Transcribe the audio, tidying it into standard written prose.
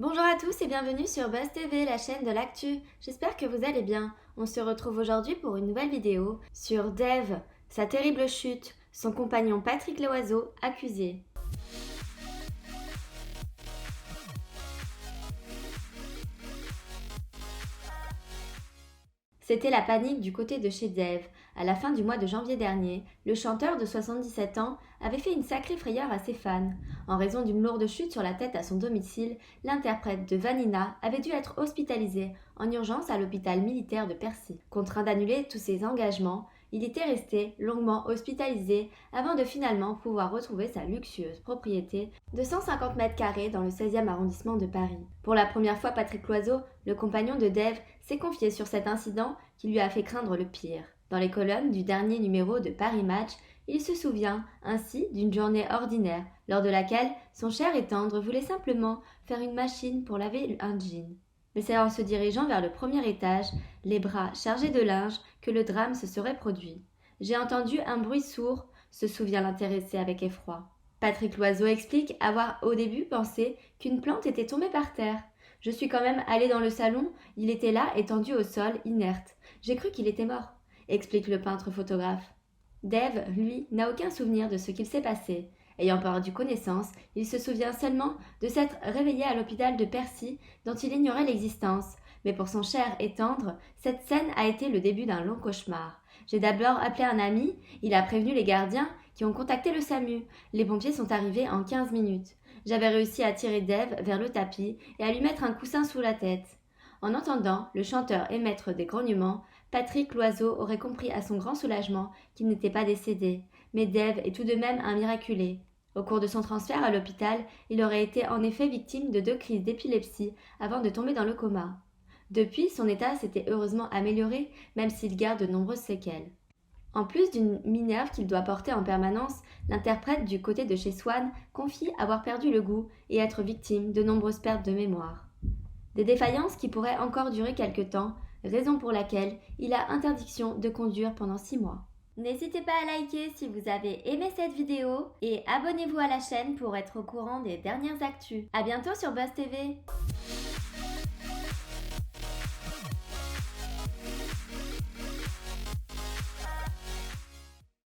Bonjour à tous et bienvenue sur Buzz TV, la chaîne de l'actu. J'espère que vous allez bien. On se retrouve aujourd'hui pour une nouvelle vidéo sur Dev, sa terrible chute, son compagnon Patrick Loiseau accusé. C'était la panique du côté de chez Dev. À la fin du mois de janvier dernier, le chanteur de 77 ans avait fait une sacrée frayeur à ses fans. En raison d'une lourde chute sur la tête à son domicile, l'interprète de Vanina avait dû être hospitalisé en urgence à l'hôpital militaire de Percy. Contraint d'annuler tous ses engagements, il était resté longuement hospitalisé avant de finalement pouvoir retrouver sa luxueuse propriété de 150 mètres carrés dans le 16e arrondissement de Paris. Pour la première fois, Patrick Loiseau, le compagnon de Dev, s'est confié sur cet incident qui lui a fait craindre le pire. Dans les colonnes du dernier numéro de Paris Match, il se souvient ainsi d'une journée ordinaire lors de laquelle son cher et tendre voulait simplement faire une machine pour laver un jean. Mais c'est en se dirigeant vers le premier étage, les bras chargés de linge, que le drame se serait produit. J'ai entendu un bruit sourd, se souvient l'intéressé avec effroi. Patrick Loiseau explique avoir au début pensé qu'une plante était tombée par terre. Je suis quand même allé dans le salon, il était là, étendu au sol, inerte. J'ai cru qu'il était mort, explique le peintre photographe. Dev, lui, n'a aucun souvenir de ce qu'il s'est passé. Ayant perdu connaissance, il se souvient seulement de s'être réveillé à l'hôpital de Percy, dont il ignorait l'existence. Mais pour son cher et tendre, cette scène a été le début d'un long cauchemar. J'ai d'abord appelé un ami, il a prévenu les gardiens qui ont contacté le SAMU. Les pompiers sont arrivés en 15 minutes. J'avais réussi à tirer Dev vers le tapis et à lui mettre un coussin sous la tête. En entendant le chanteur émettre des grognements, Patrick Loiseau aurait compris à son grand soulagement qu'il n'était pas décédé. Mais Dev est tout de même un miraculé. Au cours de son transfert à l'hôpital, il aurait été en effet victime de 2 crises d'épilepsie avant de tomber dans le coma. Depuis, son état s'était heureusement amélioré, même s'il garde de nombreuses séquelles. En plus d'une minerve qu'il doit porter en permanence, l'interprète du côté de chez Swan confie avoir perdu le goût et être victime de nombreuses pertes de mémoire. Des défaillances qui pourraient encore durer quelque temps, raison pour laquelle il a interdiction de conduire pendant 6 mois. N'hésitez pas à liker si vous avez aimé cette vidéo et abonnez-vous à la chaîne pour être au courant des dernières actus. À bientôt sur Buzz TV.